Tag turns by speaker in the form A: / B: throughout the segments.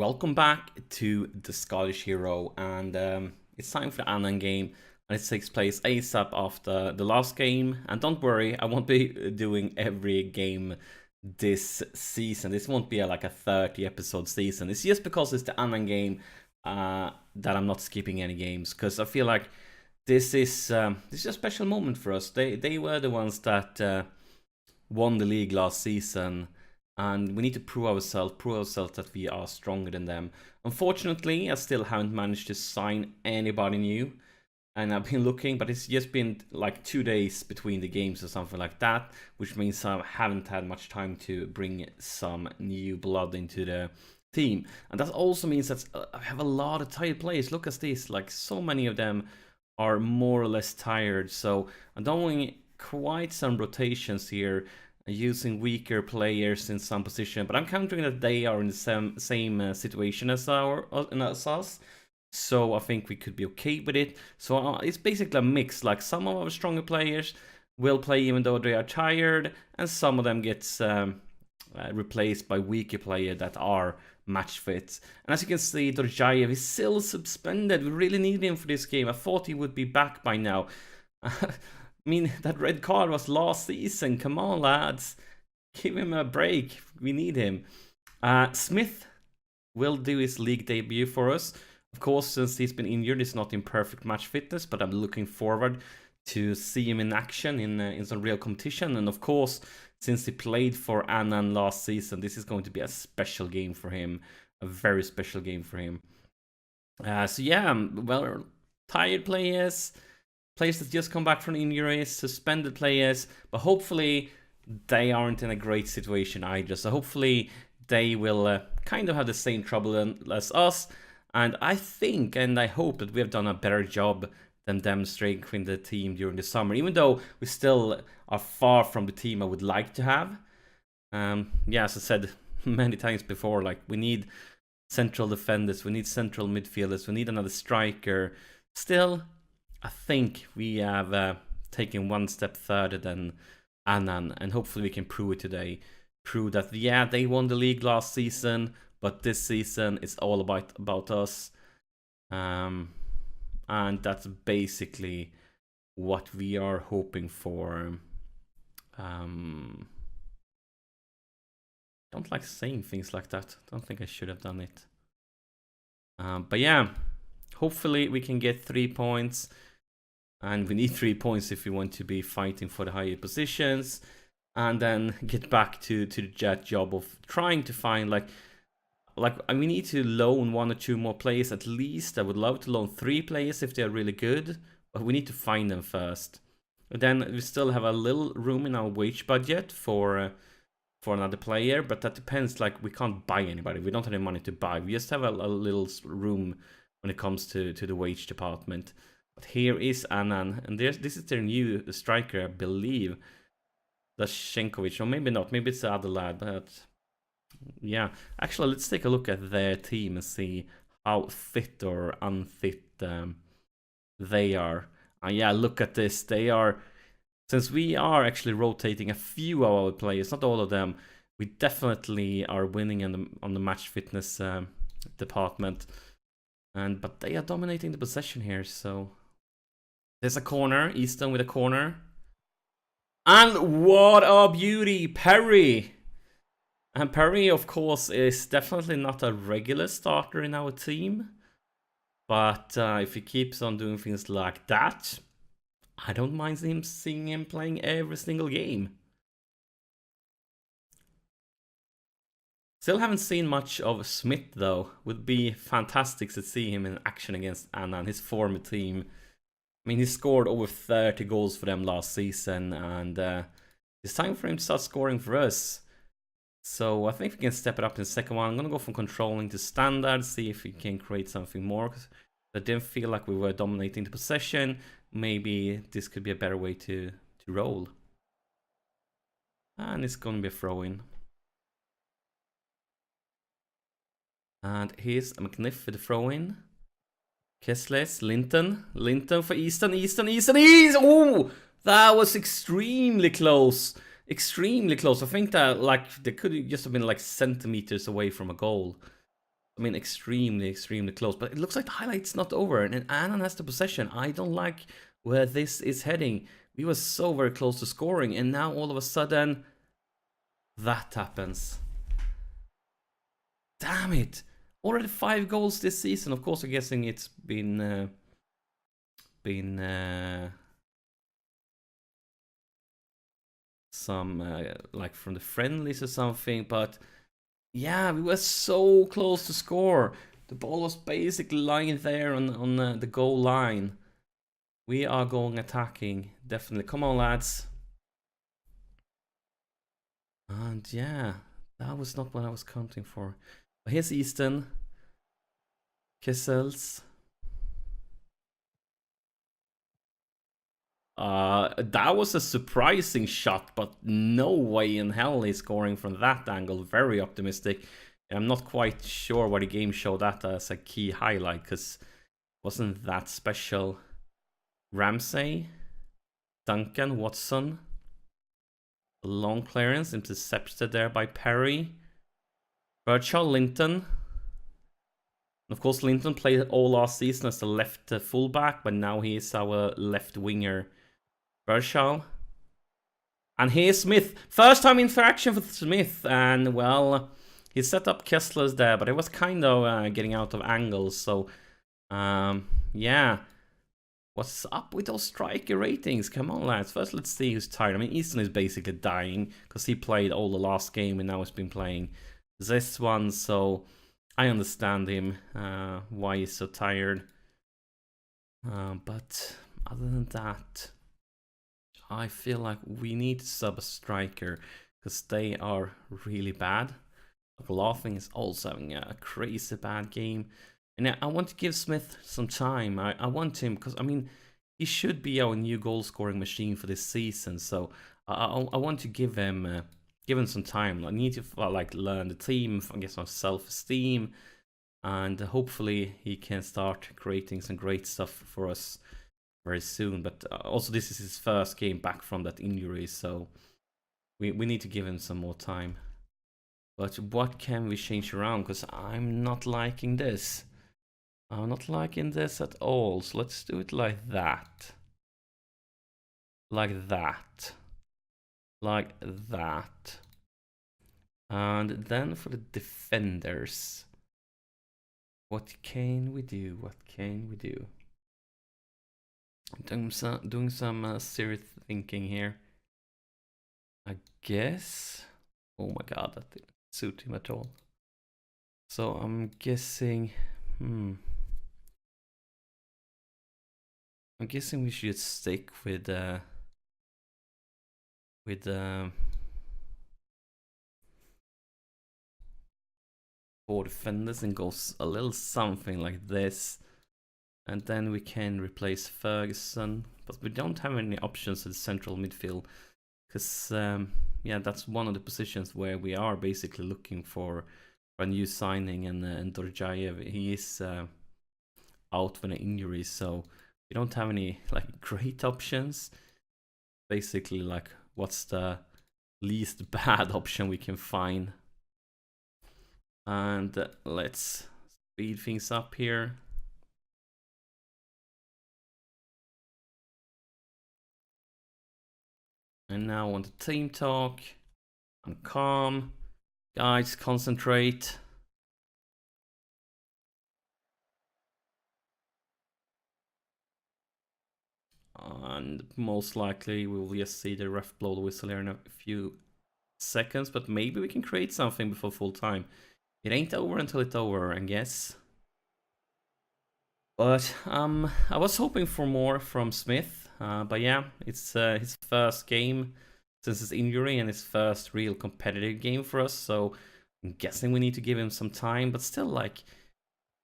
A: Welcome back to the Scottish Hero, and it's time for the Annan game, and it takes place ASAP after the last game. And don't worry, I won't be doing every game this season. This won't be like a 30 episode season. It's just because it's the Annan game that I'm not skipping any games, because I feel like this is a special moment for us. They were the ones that won the league last season. And we need to prove ourselves that we are stronger than them. Unfortunately, I still haven't managed to sign anybody new. And I've been looking, but it's just been like 2 days between the games or something like that, which means I haven't had much time to bring some new blood into the team. And that also means that I have a lot of tired players. Look at this, like so many of them are more or less tired. So I'm doing quite some rotations here, using weaker players in some position, but I'm countering that they are in the same situation as us. So I think we could be okay with it. So it's basically a mix. Like some of our stronger players will play even though they are tired, and some of them gets replaced by weaker players that are match fit. And as you can see, Dorjayev is still suspended. We really need him for this game. I thought he would be back by now. I mean, that red card was last season. Come on, lads. Give him a break. We need him. Smith will do his league debut for us. Of course, since he's been injured, he's not in perfect match fitness, but I'm looking forward to see him in action in some real competition. And of course, since he played for Annan last season, this is going to be a special game for him. A very special game for him. So yeah, well, tired players that just come back from injuries, suspended players, but hopefully they aren't in a great situation either. So hopefully they will kind of have the same trouble as us. And I think and I hope that we have done a better job than demonstrating the team during the summer, even though we still are far from the team I would like to have. Yeah, as I said many times before, like we need central defenders, we need central midfielders, we need another striker. Still, I think we have taken one step further than Annan, and hopefully we can prove it today. Prove that, yeah, they won the league last season, but this season it's all about us. And that's basically what we are hoping for. Don't like saying things like that. Don't think I should have done it. But yeah, hopefully we can get 3 points. And we need 3 points if we want to be fighting for the higher positions. And then get back to that job of trying to find we need to loan 1 or 2 more players at least. I would love to loan 3 players if they are really good, but we need to find them first. And then we still have a little room in our wage budget for another player, but that depends. Like we can't buy anybody. We don't have any money to buy. We just have a little room when it comes to the wage department. But here is Annan, and this is their new striker, I believe. That's Shenkovic, or maybe not. Maybe it's the other lad, but yeah. Actually, let's take a look at their team and see how fit or unfit they are. Yeah, look at this. They are, since we are actually rotating a few of our players, not all of them, we definitely are winning on the match fitness department. But they are dominating the possession here, so there's a corner, Easton with a corner. And what a beauty, Perry! And Perry, of course, is definitely not a regular starter in our team. But if he keeps on doing things like that, I don't mind seeing him playing every single game. Still haven't seen much of Smith, though. Would be fantastic to see him in action against Annan, his former team. I mean, he scored over 30 goals for them last season, and it's time for him to start scoring for us. So I think we can step it up in the second one. I'm going to go from controlling to standard, see if we can create something more. I didn't feel like we were dominating the possession. Maybe this could be a better way to roll. And it's going to be a throw-in. And here's a McNiff for the throw-in. Kessles, Linton for Easton. Oh, that was extremely close. I think that they could just have been like centimeters away from a goal. I mean, extremely, extremely close. But it looks like the highlight's not over. And Annan has the possession. I don't like where this is heading. We were so very close to scoring. And now all of a sudden, that happens. Damn it. Already 5 goals this season. Of course, I'm guessing it's been some like from the friendlies or something. But yeah, we were so close to score. The ball was basically lying there on the goal line. We are going attacking, definitely. Come on, lads. And yeah, that was not what I was counting for. But here's Easton. Kissels. That was a surprising shot, but no way in hell he's scoring from that angle. Very optimistic. I'm not quite sure why the game showed that as a key highlight, because it wasn't that special. Ramsey, Duncan, Watson. A long clearance, intercepted there by Perry. Birchall, Linton. Of course, Linton played all last season as the left fullback, but now he is our left winger. Birchall. And here's Smith. First time interaction with Smith. And, well, he set up Kessler's there, but it was kind of getting out of angles. So, yeah. What's up with those striker ratings? Come on, lads. First, let's see who's tired. I mean, Easton is basically dying because he played all the last game and now he's been playing this one. So, I understand him, why he's so tired. But other than that, I feel like we need to sub a striker because they are really bad. Laughing is also having a crazy bad game. And I want to give Smith some time. I want him because, I mean, he should be our new goal scoring machine for this season. So I want to give him some time. I need to like learn the team, get some self-esteem, and hopefully he can start creating some great stuff for us very soon. But also this is his first game back from that injury, so we need to give him some more time. But what can we change around? Because I'm not liking this. I'm not liking this at all. So let's do it like that. Like that. Like that. And then for the defenders. What can we do? What can we do? Doing some serious thinking here. I guess. Oh my god, that didn't suit him at all. So I'm guessing. I'm guessing we should stick with 4 defenders and goes a little something like this. And then we can replace Ferguson, but we don't have any options at the central midfield because yeah, that's one of the positions where we are basically looking for a new signing. And Dorjayev, he is out with an injury, so we don't have any like great options. Basically, like, what's the least bad option we can find? And let's speed things up here. And now on the team talk. I'm calm. Guys, concentrate. And most likely we will just see the ref blow the whistle here in a few seconds. But maybe we can create something before full time. It ain't over until it's over, I guess. But I was hoping for more from Smith. But yeah, it's his first game since his injury and his first real competitive game for us. So I'm guessing we need to give him some time. But still, like,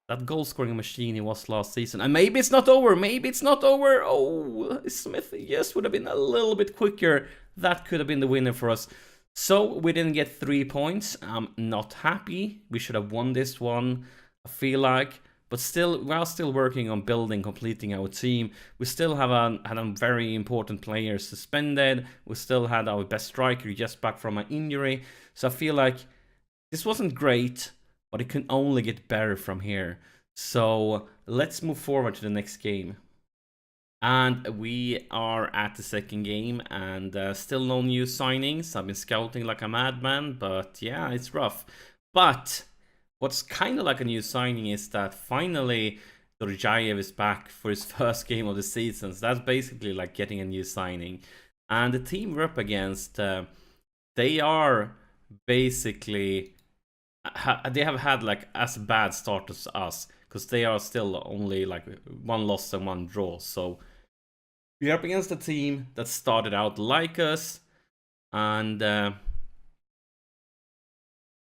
A: that goal scoring machine he was last season. And maybe it's not over. Maybe it's not over. Oh, Smith, yes, would have been a little bit quicker. That could have been the winner for us. So we didn't get 3 points. I'm not happy. We should have won this one, I feel like. But still, we are still working on building, completing our team. We still have had a very important player suspended. We still had our best striker just back from an injury. So I feel like this wasn't great, but it can only get better from here. So let's move forward to the next game. And we are at the second game, and still no new signings. I've been scouting like a madman, but yeah, it's rough. But what's kind of like a new signing is that finally Dorjayev is back for his first game of the season. So that's basically like getting a new signing. And the team we're up against, they are basically... they have had like as bad start as us, because they are still only like 1 loss and 1 draw. So we're up against a team that started out like us, and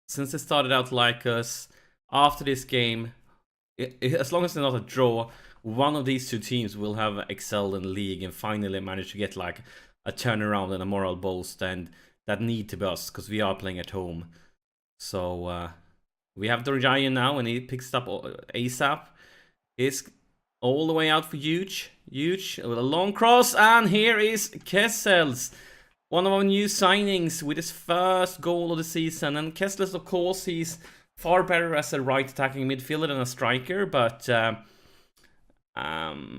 A: since they started out like us, after this game, as long as they're not a draw, one of these 2 teams will have excelled in the league and finally managed to get like a turnaround and a moral boost, and that need to be us, because we are playing at home. So we have Dorjayev now, and he picks it up ASAP. Is all the way out for Huge with a long cross, and here is Kessels, one of our new signings with his first goal of the season. And Kessels, of course, he's far better as a right attacking midfielder than a striker, but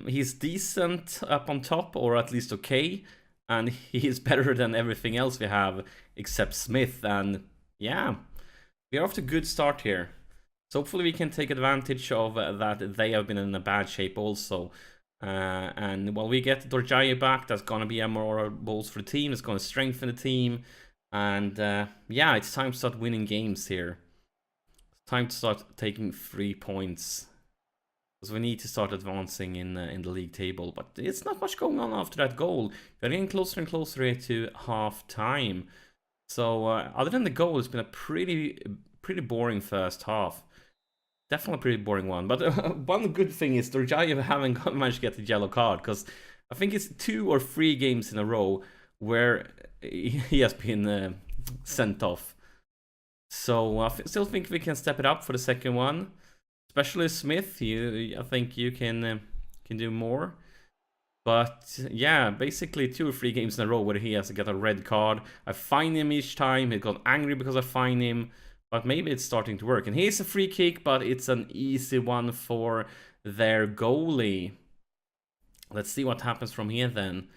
A: he's decent up on top, or at least okay, and he's better than everything else we have except Smith. And yeah, we're off to a good start here. So hopefully we can take advantage of that they have been in a bad shape also. And while we get Dorjayev back, that's going to be a more boost for the team. It's going to strengthen the team. And yeah, it's time to start winning games here. It's time to start taking 3 points, because we need to start advancing in the league table. But it's not much going on after that goal. We're getting closer and closer here to half time. So other than the goal, it's been a pretty boring first half. Definitely a pretty boring one. But one good thing is Dorjayev haven't managed to get the yellow card, because I think it's 2 or 3 games in a row where he has been sent off. So I still think we can step it up for the second one. Especially Smith, I think you can do more. But yeah, basically 2 or 3 games in a row where he has to get a red card. I fine him each time. He got angry because I fine him. But maybe it's starting to work. And here's a free kick, but it's an easy one for their goalie. Let's see what happens from here then.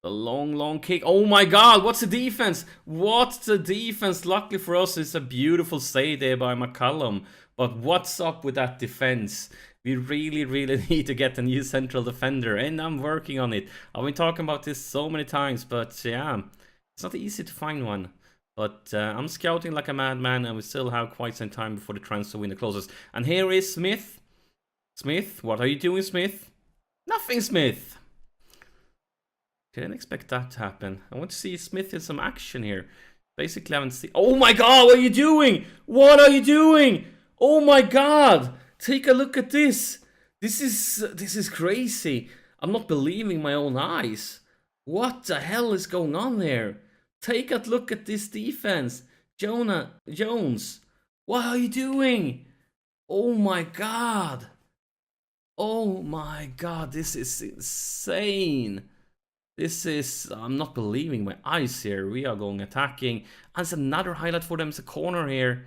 A: The long kick. Oh my god, what's the defense? What's the defense? Luckily for us, it's a beautiful save there by McCallum. But what's up with that defense? We really need to get a new central defender, and I'm working on it. I've been talking about this so many times, but yeah, it's not easy to find one. But I'm scouting like a madman, and we still have quite some time before the transfer window closes. And here is Smith. Smith, what are you doing, Smith? Nothing, Smith. Didn't expect that to happen. I want to see Smith in some action here. Basically, I haven't seen... Oh my god, what are you doing? What are you doing? Oh my god! Take a look at this. This is crazy. I'm not believing my own eyes. What the hell is going on there? Take a look at this defense. Jones, what are you doing? Oh my god. Oh my god, this is insane. I'm not believing my eyes here. We are going attacking. And it's another highlight for them. It's a corner here.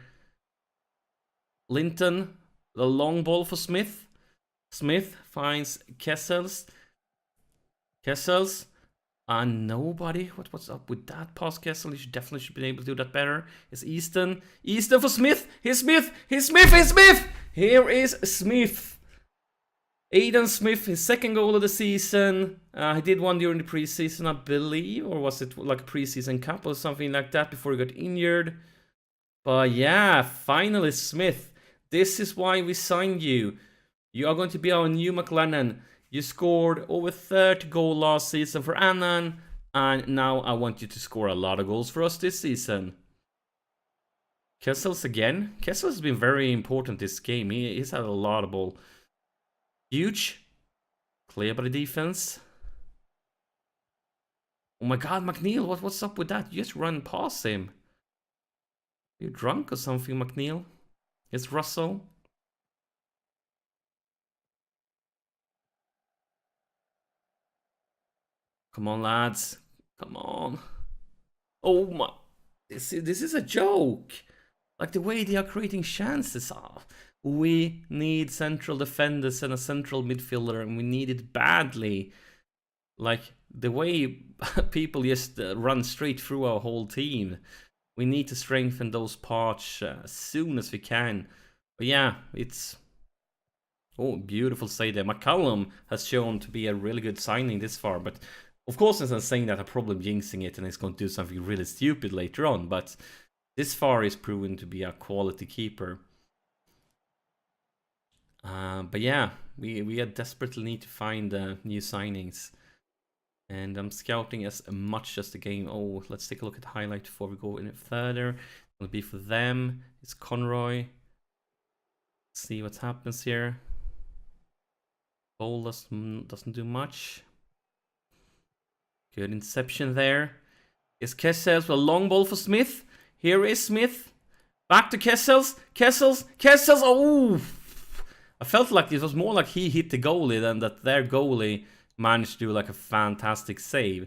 A: Linton, the long ball for Smith. Smith finds Kessels. And nobody. What's up with that pass, Kessel? You definitely should be able to do that better. It's Easton. Easton for Smith. Here's Smith. Here is Smith. Aidan Smith, his second goal of the season. He did one during the preseason, I believe. Or was it like a preseason cup or something like that before he got injured? But yeah, finally Smith. This is why we signed you. You are going to be our new McLennan. You scored over 30 goals last season for Annan. And now I want you to score a lot of goals for us this season. Kessels again. Kessels has been very important this game. He's had a lot of ball. Huge. Clear by the defense. Oh my god, McNeil, what's up with that? You just run past him. You drunk or something, McNeil? It's Russell. Come on, lads. Come on. Oh my. This is a joke. Like the way they are creating chances are. We need central defenders and a central midfielder, and we need it badly. Like the way people just run straight through our whole team. We need to strengthen those parts as soon as we can. But yeah, it's... Oh, beautiful save there. McCallum has shown to be a really good signing this far, but of course, as I'm saying that, I'm probably jinxing it and it's going to do something really stupid later on, but this far is proven to be a quality keeper. But yeah, we desperately need to find new signings. And I'm scouting as much as the game. Oh, let's take a look at the highlight before we go any further. It'll be for them. It's Conroy. Let's see what happens here. Ball doesn't do much. Good interception there. Is Kessels with a long ball for Smith? Here is Smith. Back to Kessels. Kessels. Oh! I felt like it was more like he hit the goalie than that their goalie managed to do like a fantastic save.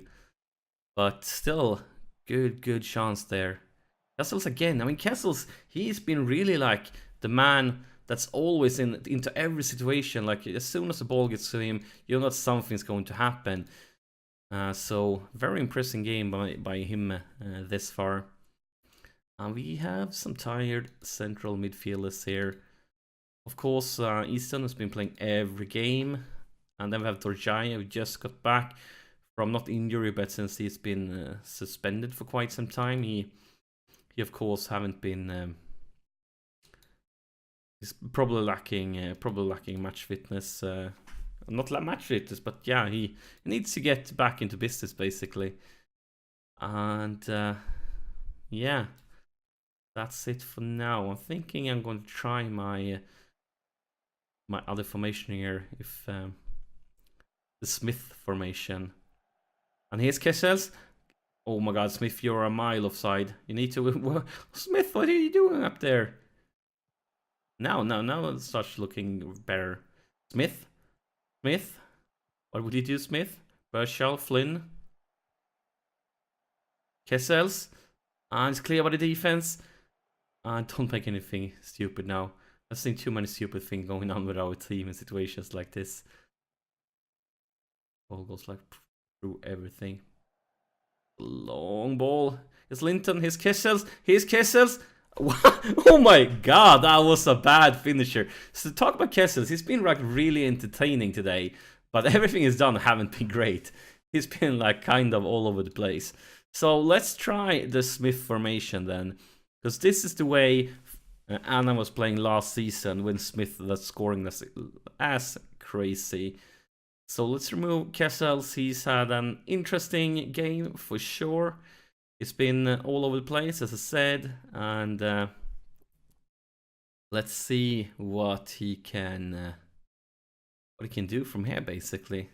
A: But still, good chance there. Kessels again. I mean, Kessels, he's been really like the man that's always into every situation. Like as soon as the ball gets to him, you know that something's going to happen. So very impressive game by him this far. We have some tired central midfielders here. Of course, Easton has been playing every game. And then we have Torjaya, who just got back from not injury, but since he's been suspended for quite some time. He of course haven't been... he's probably lacking match fitness. Not like match fitness, but yeah, he needs to get back into business, basically. And yeah, that's it for now. I'm thinking I'm going to try my other formation here, if the Smith formation. And here's Kessels. Oh my god, Smith, you're a mile offside. You need to... Smith, what are you doing up there? Now it starts looking better. Smith? What would you do, Smith? Burchell, Flynn. Kessels. And it's clear by the defense. Don't make anything stupid now. I've seen too many stupid things going on with our team in situations like this. Ball goes like through everything. Long ball. Here's Linton. Here's Kessels. Oh my god, that was a bad finisher. So talk about Kessels, he's been like really entertaining today, but everything he's done haven't been great. He's been like kind of all over the place. So let's try the Smith formation then, because this is the way Anna was playing last season when Smith was scoring as crazy. So let's remove Kessels. He's had an interesting game for sure. It's been all over the place, as I said, and let's see what he can do from here. Basically,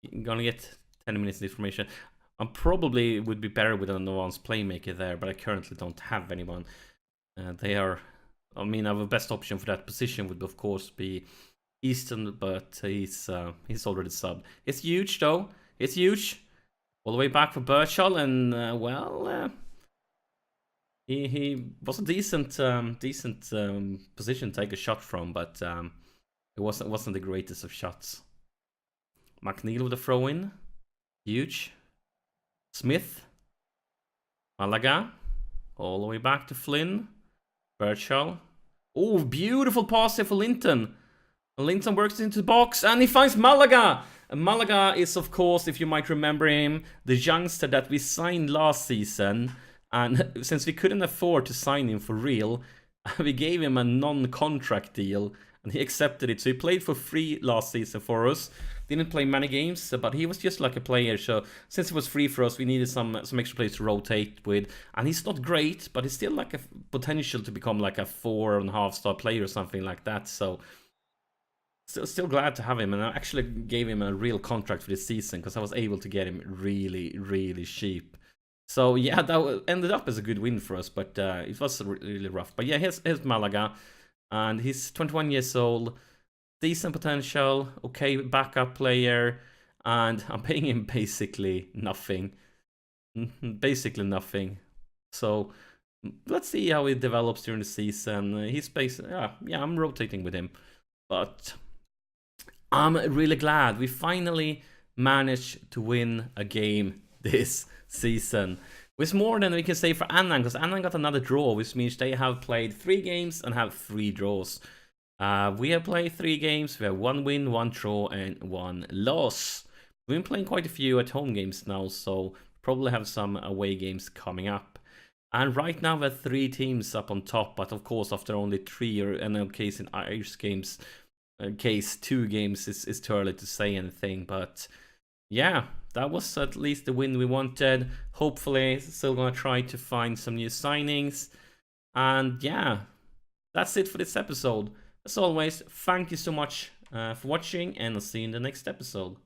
A: you're gonna get 10 minutes of information. I probably would be better with an advanced playmaker there, but I currently don't have anyone. They are, I mean, our best option for that position would of course be Easton, but he's already subbed. It's huge though. It's huge. All the way back for Burchell, and well, he was a decent position to take a shot from, but it wasn't the greatest of shots. McNeil with a throw in, huge. Smith, Malaga, all the way back to Flynn, Burchell. Oh, beautiful pass here for Linton. Linton works into the box and he finds Malaga. And Malaga is, of course, if you might remember him, the youngster that we signed last season. And since we couldn't afford to sign him for real, we gave him a non-contract deal and he accepted it. So he played for free last season for us. Didn't play many games, but he was just like a player. So since it was free for us, we needed some extra players to rotate with. And he's not great, but he's still like a potential to become like a 4.5-star player or something like that. So still glad to have him, and I actually gave him a real contract for this season because I was able to get him really cheap. So yeah, that ended up as a good win for us, but it was really rough. But yeah, here's Malaga, and he's 21 years old, decent potential, okay backup player, and I'm paying him basically nothing. So let's see how it develops during the season. He's basically, yeah, I'm rotating with him. But I'm really glad we finally managed to win a game this season. With more than we can say for Annan, because Annan got another draw, which means they have played 3 games and have 3 draws. We have played 3 games, we have 1 win, 1 draw, and 1 loss. We've been playing quite a few at home games now, so probably have some away games coming up. And right now we have 3 teams up on top, but of course after only 3, or in a case in Irish games, case 2 games, is too early to say anything. But yeah, that was at least the win we wanted. Hopefully still gonna try to find some new signings. And yeah, that's it for this episode. As always, thank you so much for watching, and I'll see you in the next episode.